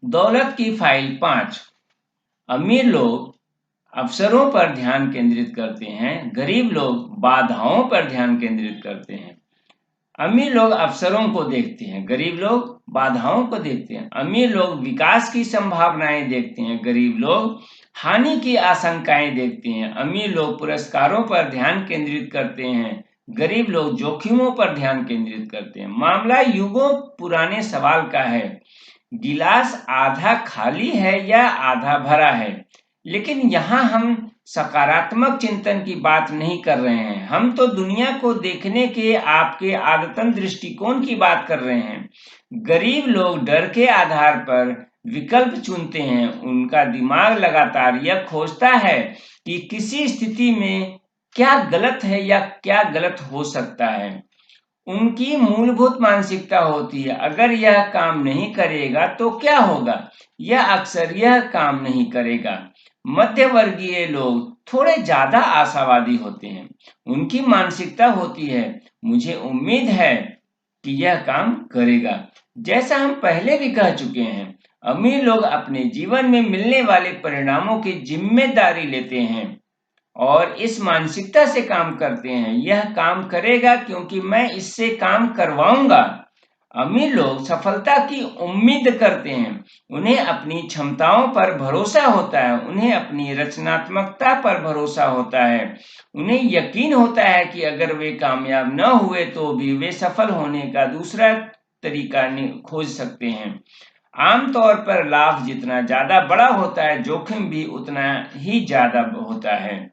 दौलत की फाइल 5। अमीर लोग अवसरों पर ध्यान केंद्रित करते हैं, गरीब लोग बाधाओं पर ध्यान केंद्रित करते हैं। अमीर लोग अवसरों को देखते हैं, गरीब लोग बाधाओं को देखते हैं। अमीर लोग विकास की संभावनाएं देखते हैं, गरीब लोग हानि की आशंकाएं देखते हैं। अमीर लोग पुरस्कारों पर ध्यान केंद्रित करते हैं, गरीब लोग जोखिमों पर ध्यान केंद्रित करते हैं। मामला युगों पुराने सवाल का है, गिलास आधा खाली है या आधा भरा है। लेकिन यहाँ हम सकारात्मक चिंतन की बात नहीं कर रहे हैं, हम तो दुनिया को देखने के आपके आदतन दृष्टिकोण की बात कर रहे हैं। गरीब लोग डर के आधार पर विकल्प चुनते हैं, उनका दिमाग लगातार यह खोजता है कि किसी स्थिति में क्या गलत है या क्या गलत हो सकता है। उनकी मूलभूत मानसिकता होती है, अगर यह काम नहीं करेगा तो क्या होगा, यह अक्सर यह काम नहीं करेगा। मध्य वर्गीय लोग थोड़े ज्यादा आशावादी होते हैं, उनकी मानसिकता होती है, मुझे उम्मीद है कि यह काम करेगा। जैसा हम पहले भी कह चुके हैं, अमीर लोग अपने जीवन में मिलने वाले परिणामों की जिम्मेदारी लेते हैं और इस मानसिकता से काम करते हैं, यह काम करेगा क्योंकि मैं इससे काम करवाऊंगा। अमीर लोग सफलता की उम्मीद करते हैं, उन्हें अपनी क्षमताओं पर भरोसा होता है, उन्हें अपनी रचनात्मकता पर भरोसा होता है, उन्हें यकीन होता है कि अगर वे कामयाब न हुए तो भी वे सफल होने का दूसरा तरीका खोज सकते हैं। आमतौर पर लाभ जितना ज्यादा बड़ा होता है, जोखिम भी उतना ही ज्यादा होता है।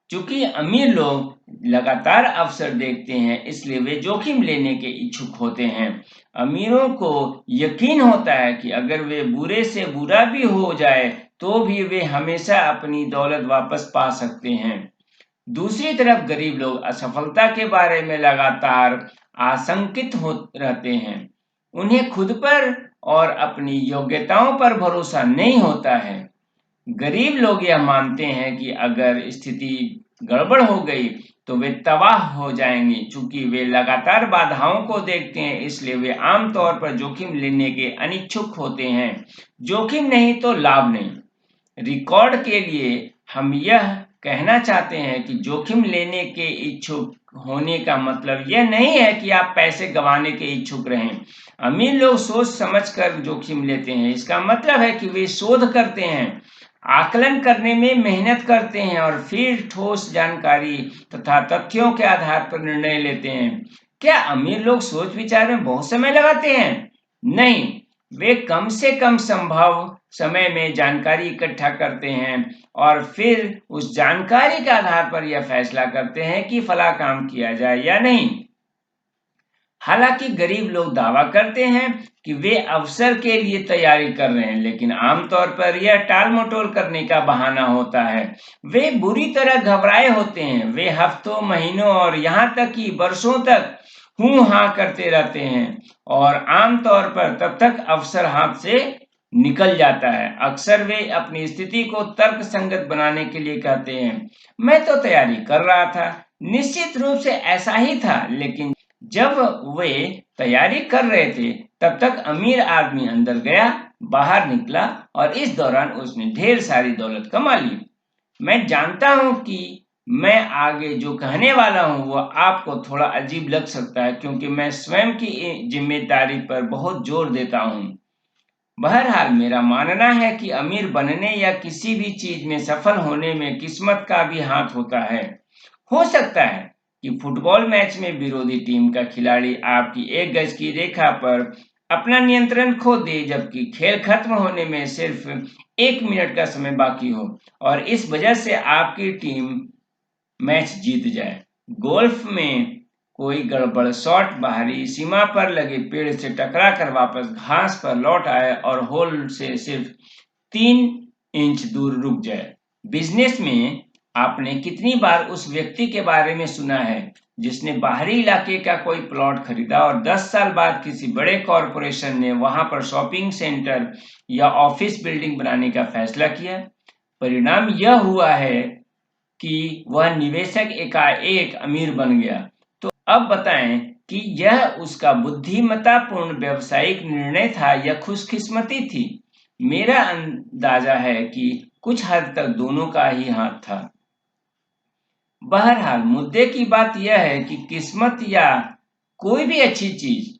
चूंकि अमीर लोग लगातार अवसर देखते हैं, इसलिए वे जोखिम लेने के इच्छुक होते हैं। अमीरों को यकीन होता है कि अगर वे बुरे से बुरा भी हो जाए तो भी वे हमेशा अपनी दौलत वापस पा सकते हैं। दूसरी तरफ गरीब लोग असफलता के बारे में लगातार आशंकित हो रहते हैं, उन्हें खुद पर और अपनी योग्यताओं पर भरोसा नहीं होता है। गरीब लोग यह मानते हैं कि अगर स्थिति गड़बड़ हो गई तो वे तबाह हो जाएंगे। चूंकि वे लगातार बाधाओं को देखते हैं, इसलिए वे आमतौर पर जोखिम लेने के अनिच्छुक होते हैं। जोखिम नहीं तो लाभ नहीं। रिकॉर्ड के लिए हम यह कहना चाहते हैं कि जोखिम लेने के इच्छुक होने का मतलब यह नहीं है कि आप पैसे गंवाने के इच्छुक रहें। अमीर लोग सोच समझकर जोखिम लेते हैं, इसका मतलब है कि वे शोध करते हैं, आकलन करने में मेहनत करते हैं और फिर ठोस जानकारी तथा तथ्यों के आधार पर निर्णय लेते हैं। क्या अमीर लोग सोच विचार में बहुत समय लगाते हैं? नहीं, वे कम से कम संभव समय में जानकारी इकट्ठा करते हैं और फिर उस जानकारी के आधार पर यह फैसला करते हैं कि फला काम किया जाए या नहीं। हालांकि गरीब लोग दावा करते हैं कि वे अवसर के लिए तैयारी कर रहे हैं, लेकिन आमतौर पर यह टाल मटोल करने का बहाना होता है। वे बुरी तरह घबराए होते हैं, वे हफ्तों, महीनों और यहाँ तक कि वर्षों तक हूं हां करते रहते हैं और आमतौर पर तब तक अवसर हाथ से निकल जाता है। अक्सर वे अपनी स्थिति को तर्क संगत बनाने के लिए कहते हैं, मैं तो तैयारी कर रहा था, निश्चित रूप से ऐसा ही था। लेकिन जब वे तैयारी कर रहे थे तब तक अमीर आदमी अंदर गया, बाहर निकला और इस दौरान उसने ढेर सारी दौलत कमा ली। मैं जानता हूं कि मैं आगे जो कहने वाला हूं वो आपको थोड़ा अजीब लग सकता है, क्योंकि मैं स्वयं की जिम्मेदारी पर बहुत जोर देता हूं। बहरहाल मेरा मानना है कि अमीर बनने या किसी भी चीज में सफल होने में किस्मत का भी हाथ होता है। हो सकता है कि फुटबॉल मैच में विरोधी टीम का खिलाड़ी आपकी 1 गज की रेखा पर अपना नियंत्रण खो दे, जबकि खेल खत्म होने में सिर्फ 1 मिनट का समय बाकी हो और इस वजह से आपकी टीम मैच जीत जाए। गोल्फ में कोई गड़बड़ शॉट बाहरी सीमा पर लगे पेड़ से टकरा कर वापस घास पर लौट आए और होल से सिर्फ 3 इंच दूर रुक जाए। बिजनेस में आपने कितनी बार उस व्यक्ति के बारे में सुना है जिसने बाहरी इलाके का कोई प्लॉट खरीदा और 10 साल बाद किसी बड़े कॉरपोरेशन ने वहां पर शॉपिंग सेंटर या ऑफिस बिल्डिंग बनाने का फैसला किया? परिणाम यह हुआ है कि वह निवेशक एकाएक अमीर बन गया। तो अब बताएं कि यह उसका बुद्धिमत्तापूर्ण व्यावसायिक निर्णय था या खुशकिस्मती थी। मेरा अंदाजा है कि कुछ हद तक दोनों का ही हाथ था। बहरहाल मुद्दे की बात यह है कि किस्मत या कोई भी अच्छी चीज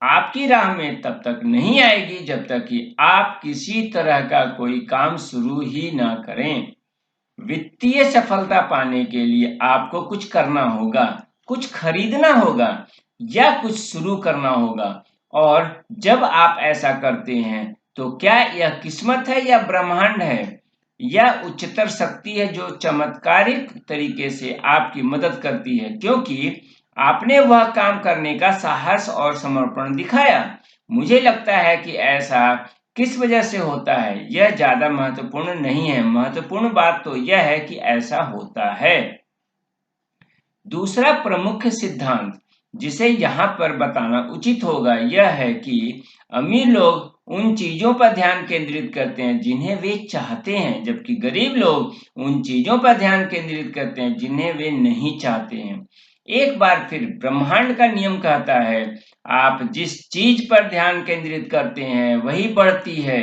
आपकी राह में तब तक नहीं आएगी जब तक कि आप किसी तरह का कोई काम शुरू ही ना करें। वित्तीय सफलता पाने के लिए आपको कुछ करना होगा, कुछ खरीदना होगा या कुछ शुरू करना होगा। और जब आप ऐसा करते हैं तो क्या यह किस्मत है या ब्रह्मांड है या उच्चतर शक्ति है जो चमत्कारिक तरीके से आपकी मदद करती है क्योंकि आपने वह काम करने का साहस और समर्पण दिखाया। मुझे लगता है कि ऐसा किस वजह से होता है यह ज्यादा महत्वपूर्ण नहीं है, महत्वपूर्ण बात तो यह है कि ऐसा होता है। दूसरा प्रमुख सिद्धांत जिसे यहाँ पर बताना उचित होगा यह है कि अमीर लोग उन चीजों पर ध्यान केंद्रित करते हैं जिन्हें वे चाहते हैं, जबकि गरीब लोग उन चीजों पर ध्यान केंद्रित करते हैं जिन्हें वे नहीं चाहते हैं। एक बार फिर ब्रह्मांड का नियम कहता है, आप जिस चीज पर ध्यान केंद्रित करते हैं वही बढ़ती है।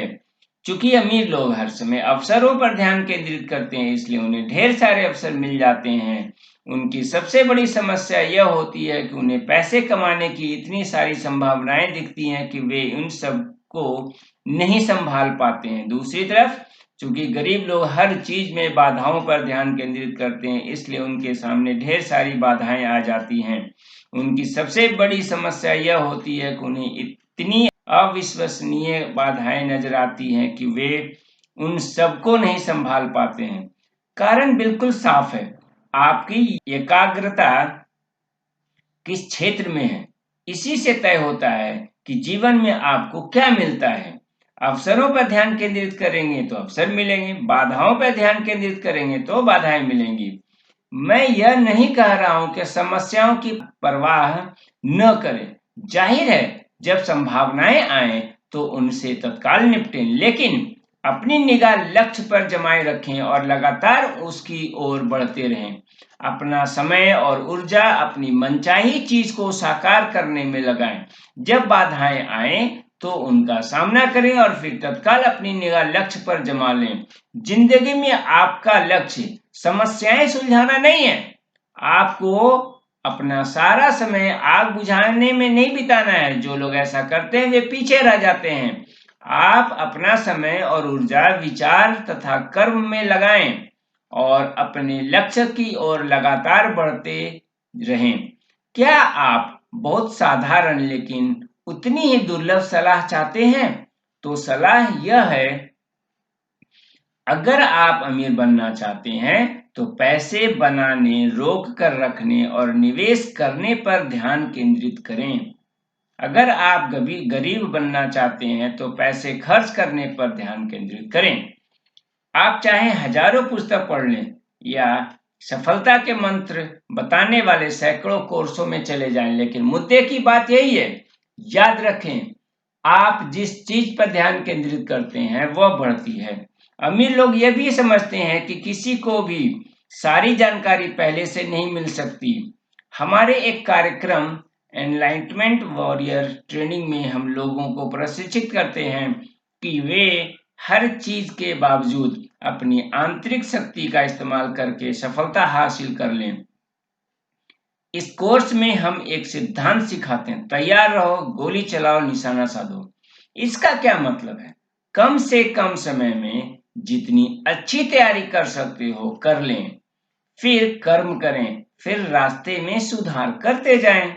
चूंकि अमीर लोग हर समय अवसरों पर ध्यान केंद्रित करते हैं इसलिए उन्हें ढेर सारे अवसर मिल जाते हैं। उनकी सबसे बड़ी समस्या यह होती है कि उन्हें पैसे कमाने की इतनी सारी संभावनाएं दिखती हैं कि वे उन सब को नहीं संभाल पाते हैं। दूसरी तरफ चूंकि गरीब लोग हर चीज में बाधाओं पर ध्यान केंद्रित करते हैं इसलिए उनके सामने ढेर सारी बाधाएं आ जाती हैं। उनकी सबसे बड़ी समस्या यह होती है कि उन्हें इतनी अविश्वसनीय बाधाएं नजर आती हैं कि वे उन सबको नहीं संभाल पाते हैं। कारण बिल्कुल साफ है, आपकी एकाग्रता किस क्षेत्र में है इसी से तय होता है कि जीवन में आपको क्या मिलता है। अवसरों पर ध्यान केंद्रित करेंगे तो अवसर मिलेंगे, बाधाओं पर ध्यान केंद्रित करेंगे तो बाधाएं मिलेंगी। मैं यह नहीं कह रहा हूं कि समस्याओं की परवाह न करें, जाहिर है जब संभावनाएं आए तो उनसे तत्काल निपटें, लेकिन अपनी निगाह लक्ष्य पर जमाए रखें और लगातार उसकी ओर बढ़ते रहें। अपना समय और ऊर्जा अपनी मनचाही चीज को साकार करने में लगाएं। जब बाधाएं आए तो उनका सामना करें और फिर तत्काल अपनी निगाह लक्ष्य पर जमा लें। जिंदगी में आपका लक्ष्य समस्याएं सुलझाना नहीं है, आपको अपना सारा समय आग बुझाने में नहीं बिताना है। जो लोग ऐसा करते हैं वे पीछे रह जाते हैं। आप अपना समय और ऊर्जा विचार तथा कर्म में लगाएं और अपने लक्ष्य की ओर लगातार बढ़ते रहें। क्या आप बहुत साधारण लेकिन उतनी ही दुर्लभ सलाह चाहते हैं? तो सलाह यह है, अगर आप अमीर बनना चाहते हैं तो पैसे बनाने, रोक कर रखने और निवेश करने पर ध्यान केंद्रित करें। अगर आप गरीब बनना चाहते हैं तो पैसे खर्च करने पर ध्यान केंद्रित करें। आप चाहे हजारों पुस्तक पढ़ लें या सफलता के मंत्र बताने वाले सैकड़ों कोर्सों में चले जाएं, लेकिन मुद्दे की बात यही है, याद रखें आप जिस चीज पर ध्यान केंद्रित करते हैं वह बढ़ती है। अमीर लोग यह भी समझते हैं कि किसी को भी सारी जानकारी पहले से नहीं मिल सकती। हमारे एक कार्यक्रम एनलाइटमेंट वॉरियर ट्रेनिंग में हम लोगों को प्रशिक्षित करते हैं कि वे हर चीज के बावजूद अपनी आंतरिक शक्ति का इस्तेमाल करके सफलता हासिल कर लें। इस कोर्स में हम एक सिद्धांत सिखाते हैं, तैयार रहो, गोली चलाओ, निशाना साधो। इसका क्या मतलब है? कम से कम समय में जितनी अच्छी तैयारी कर सकते हो कर लें, फिर कर्म करें, फिर रास्ते में सुधार करते जाएं।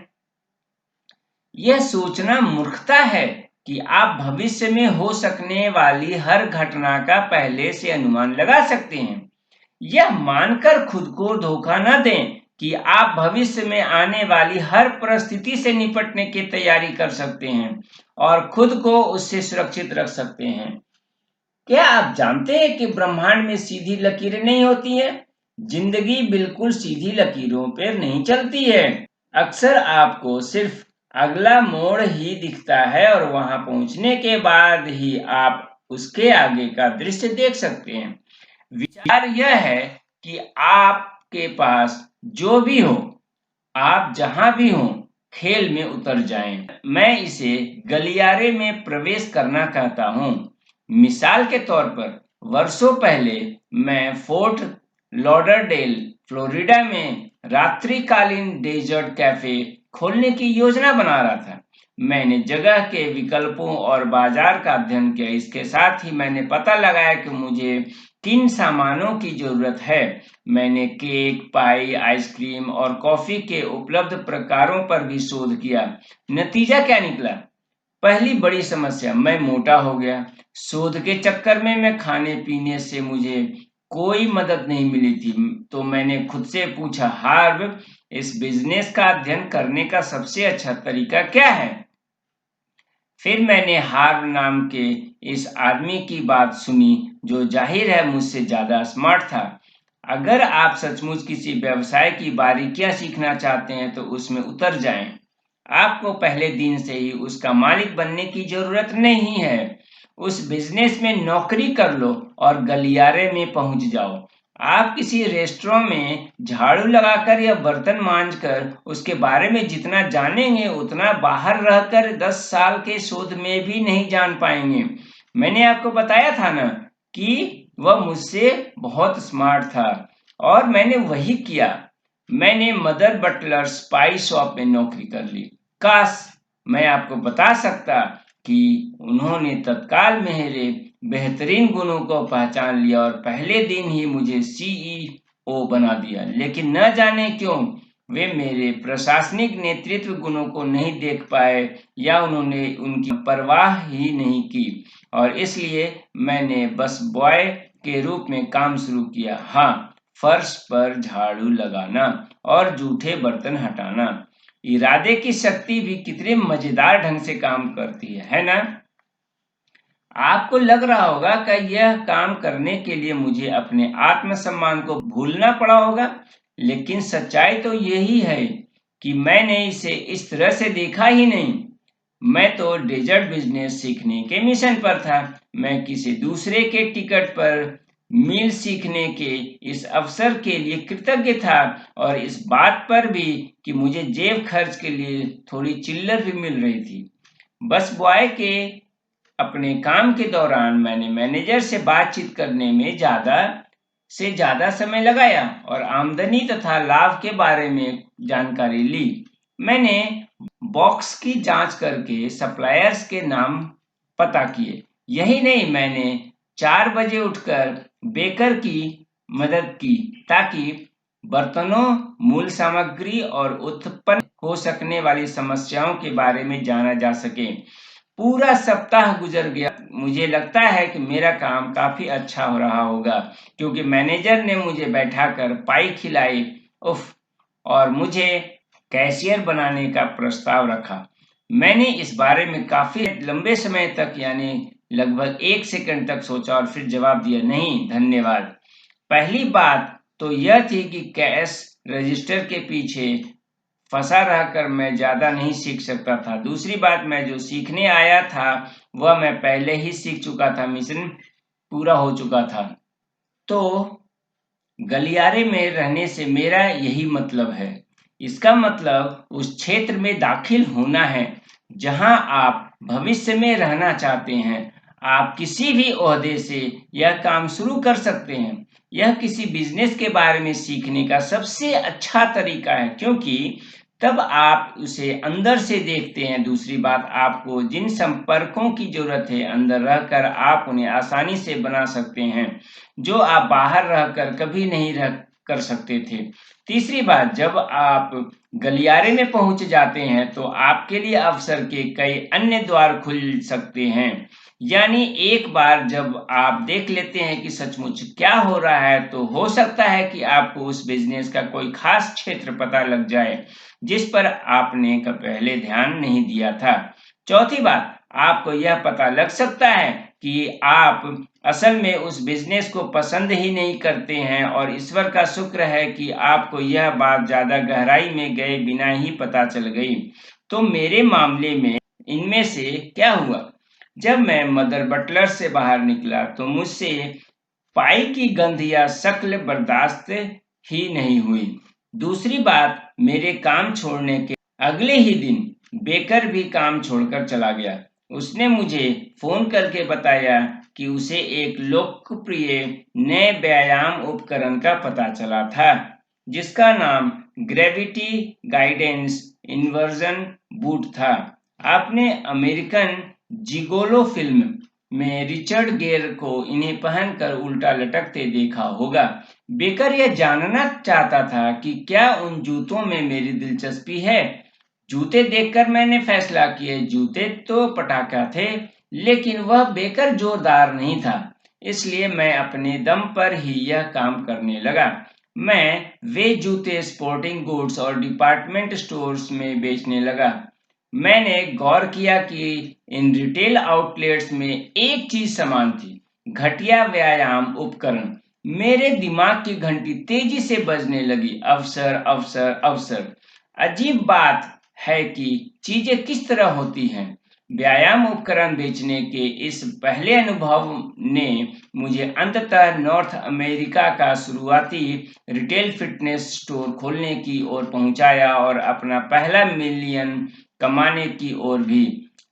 यह सोचना मूर्खता है कि आप भविष्य में हो सकने वाली हर घटना का पहले से अनुमान लगा सकते हैं। यह मानकर खुद को धोखा न दें कि आप भविष्य में आने वाली हर परिस्थिति से निपटने की तैयारी कर सकते हैं और खुद को उससे सुरक्षित रख सकते हैं। क्या आप जानते हैं कि ब्रह्मांड में सीधी लकीरें नहीं होती हैं? जिंदगी बिल्कुल सीधी लकीरों पर नहीं चलती है। अक्सर आपको सिर्फ अगला मोड़ ही दिखता है और वहां पहुंचने के बाद ही आप उसके आगे का दृश्य देख सकते हैं। विचार यह है कि आपके पास जो भी हो, आप जहां भी हो, खेल में उतर जाएं। मैं इसे गलियारे में प्रवेश करना कहता हूं। मिसाल के तौर पर वर्षों पहले मैं फोर्ट लॉडरडेल फ्लोरिडा में रात्रिकालीन डेजर्ट कैफे खोलने की योजना बना रहा था। मैंने जगह के विकल्पों और बाजार का अध्ययन किया। इसके साथ ही मैंने पता लगाया कि मुझे किन सामानों की जरूरत है। मैंने केक, पाई, आइसक्रीम और कॉफी के उपलब्ध प्रकारों पर भी शोध किया। नतीजा क्या निकला? पहली बड़ी समस्या, मैं मोटा हो गया। शोध के चक्कर में मैं खाने पीने से मुझे कोई मदद नहीं मिली थी। तो मैंने खुद से पूछा, हार्व, इस बिजनेस का अध्ययन करने का सबसे अच्छा तरीका क्या है? फिर मैंने हार्व नाम के इस आदमी की बात सुनी, जो जाहिर है मुझसे ज्यादा स्मार्ट था। अगर आप सचमुच किसी व्यवसाय की बारीकियां सीखना चाहते हैं तो उसमें उतर जाएं। आपको पहले दिन से ही उसका मालिक बनने की जरूरत नहीं है। उस बिजनेस में नौकरी कर लो और गलियारे में पहुंच जाओ। आप किसी रेस्टोरेंट में झाड़ू लगाकर या बर्तन मांजकर उसके बारे में जितना जानेंगे उतना बाहर रहकर 10 साल के शोध में भी नहीं जान पाएंगे। मैंने आपको बताया था ना कि वह मुझसे बहुत स्मार्ट था और मैंने वही किया। मैंने मदर बटलर स्पाई शॉप में नौकरी कर ली। काश मैं आपको बता सकता कि उन्होंने तत्काल मेरे बेहतरीन गुणों को पहचान लिया और पहले दिन ही मुझे सीईओ बना दिया। लेकिन न जाने क्यों वे मेरे प्रशासनिक नेतृत्व गुणों को नहीं देख पाए या उन्होंने उनकी परवाह ही नहीं की, और इसलिए मैंने बस बॉय के रूप में काम शुरू किया। हाँ, फर्श पर झाड़ू लगाना और जूठे बर्तन हटाना। इरादे की शक्ति भी कितने मजेदार ढंग से काम करती है ना? आपको लग रहा होगा कि यह काम करने के लिए मुझे अपने आत्मसम्मान को भूलना पड़ा होगा, लेकिन सच्चाई तो यही है कि मैंने इसे इस तरह से देखा ही नहीं। मैं तो डेजर्ट बिजनेस सीखने के मिशन पर था। मैं किसी दूसरे के टिकट पर मील सीखने के इस अवसर के लिए कृतज्ञ था, और इस बात पर भी कि मुझे जेब खर्च के लिए थोड़ी चिल्लर भी मिल रही थी। बस बॉय के अपने काम के दौरान मैंने मैनेजर से बातचीत करने में ज्यादा से ज्यादा समय लगाया और आमदनी तथा लाभ के बारे में जानकारी ली। मैंने बॉक्स की जांच करके सप्लायर्स के नाम पता किए। यही नहीं, मैंने 4 बजे उठकर बेकर की मदद की ताकि बर्तनों, मूल सामग्री और उत्पन्न हो सकने वाली समस्याओं के बारे में जाना जा सके। पूरा सप्ताह गुजर गया। मुझे लगता है कि मेरा काम काफी अच्छा हो रहा होगा क्योंकि मैनेजर ने मुझे बैठाकर पाई खिलाई, उफ, और मुझे कैशियर बनाने का प्रस्ताव रखा। मैंने इस बारे में काफी लंबे समय तक, यानी लगभग 1 सेकंड तक सोचा और फिर जवाब दिया, नहीं धन्यवाद। पहली बात तो यह थी कि कैश रजिस्टर के पीछे फंसा रहकर मैं ज्यादा नहीं सीख सकता था। दूसरी बात, मैं जो सीखने आया था वह मैं पहले ही सीख चुका था। मिशन पूरा हो चुका था। तो गलियारे में रहने से मेरा यही मतलब है। इसका मतलब उस क्षेत्र में दाखिल होना है जहां आप भविष्य में रहना चाहते हैं। आप किसी भी ओहदे से यह काम शुरू कर सकते हैं। यह किसी बिजनेस के बारे में सीखने का सबसे अच्छा तरीका है क्योंकि तब आप उसे अंदर से देखते हैं। दूसरी बात, आपको जिन संपर्कों की जरूरत है अंदर रहकर आप उन्हें आसानी से बना सकते हैं जो आप बाहर रहकर कभी नहीं रह कर सकते थे। तीसरी बात, जब आप गलियारे में पहुंच जाते हैं तो आपके लिए अवसर के कई अन्य द्वार खुल सकते हैं। यानी एक बार जब आप देख लेते हैं कि सचमुच क्या हो रहा है तो हो सकता है कि आपको उस बिजनेस का कोई खास क्षेत्र पता लग जाए जिस पर आपने पहले ध्यान नहीं दिया था। चौथी बात, आपको यह पता लग सकता है कि आप असल में उस बिजनेस को पसंद ही नहीं करते हैं, और ईश्वर का शुक्र है कि आपको यह बात ज्यादा गहराई में गए बिना ही पता चल गई। तो मेरे मामले में इनमें से क्या हुआ? जब मैं मदर बटलर से बाहर निकला तो मुझसे पाई की गंध या शक्ल बर्दाश्त ही नहीं हुई। दूसरी बात, मेरे काम छोड़ने के अगले ही दिन बेकर भी काम छोड़कर चला गया। उसने मुझे फोन करके बताया कि उसे एक लोकप्रिय नए व्यायाम उपकरण का पता चला था, जिसका नाम ग्रेविटी गाइडेंस इन्वर्जन बूट था। आपने अमेरिकन जिगोलो फिल्म में रिचर्ड गेर को इन्हें पहनकर उल्टा लटकते देखा होगा। बेकर यह जानना चाहता था कि क्या उन जूतों में मेरी दिलचस्पी है। जूते देखकर मैंने फैसला किया, जूते तो पटाखा थे, लेकिन वह बेकर जोरदार नहीं था। इसलिए मैं अपने दम पर ही यह काम करने लगा। मैं वे जूते स्पोर्टिंग गुड्स और डिपार्टमेंट स्टोर्स में बेचने लगा। मैंने गौर किया कि इन रिटेल आउटलेट्स में एक चीज समान थी, घटिया व्यायाम उपकरण। मेरे दिमाग की घंटी तेजी से बजने लगी, अवसर अवसर अवसर। अजीब बात है कि चीजें किस तरह होती हैं। व्यायाम उपकरण बेचने के इस पहले अनुभव ने मुझे अंततः नॉर्थ अमेरिका का शुरुआती रिटेल फिटनेस स्टोर खोलने की ओर पहुंचाया और अपना पहला मिलियन कमाने की ओर भी।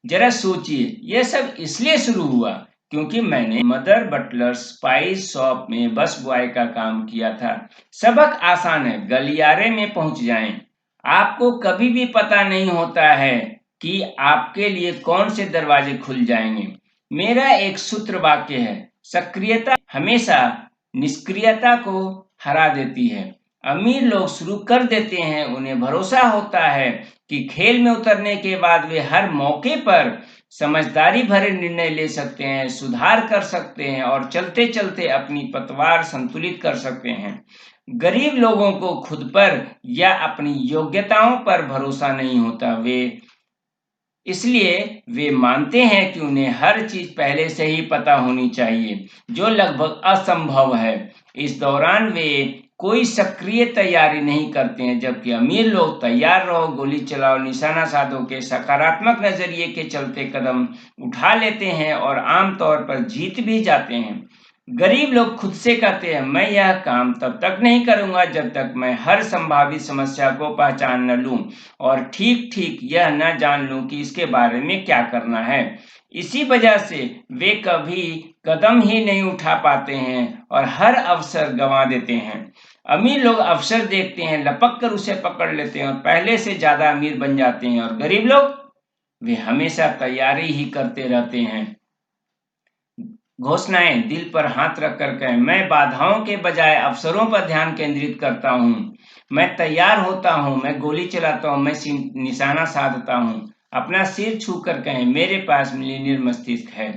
जरा सोचिए, यह सब इसलिए शुरू हुआ क्योंकि मैंने मदर बटलर स्पाइस शॉप में बस बॉय का काम किया था। सबक आसान है, गलियारे में पहुंच जाएं। आपको कभी भी पता नहीं होता है कि आपके लिए कौन से दरवाजे खुल जाएंगे। मेरा एक सूत्र वाक्य है, सक्रियता हमेशा निष्क्रियता को हरा देती है। अमीर लोग शुरू कर देते हैं, उन्हें भरोसा होता है कि खेल में उतरने के बाद वे हर मौके पर समझदारी भरे निर्णय ले सकते हैं, सुधार कर सकते हैं और चलते चलते अपनी पतवार संतुलित कर सकते हैं। गरीब लोगों को खुद पर या अपनी योग्यताओं पर भरोसा नहीं होता। इसलिए वे मानते हैं कि उन्हें हर चीज पहले से ही पता होनी चाहिए, जो लगभग असंभव है। इस दौरान वे कोई सक्रिय तैयारी नहीं करते हैं, जबकि अमीर लोग तैयार रहो, गोली चलाओ, निशाना साधो के सकारात्मक नजरिए के चलते कदम उठा लेते हैं और आमतौर पर जीत भी जाते हैं। गरीब लोग खुद से कहते हैं, मैं यह काम तब तक नहीं करूंगा जब तक मैं हर संभावित समस्या को पहचान न लूं और ठीक ठीक यह न जान लूं कि इसके बारे में क्या करना है। इसी वजह से वे कभी कदम ही नहीं उठा पाते हैं और हर अवसर गंवा देते हैं। अमीर लोग अवसर देखते हैं, लपक कर उसे पकड़ लेते हैं और पहले से ज्यादा अमीर बन जाते हैं, और गरीब लोग वे हमेशा तैयारी ही करते रहते हैं। घोषणाएं दिल पर हाथ रख कर कहें, मैं बाधाओं के बजाय अवसरों पर ध्यान केंद्रित करता हूं। मैं तैयार होता हूं, मैं गोली चलाता हूं, मैं निशाना साधता हूं। अपना सिर छू कर कहें, मेरे पास मिलीनियर मस्तिष्क है।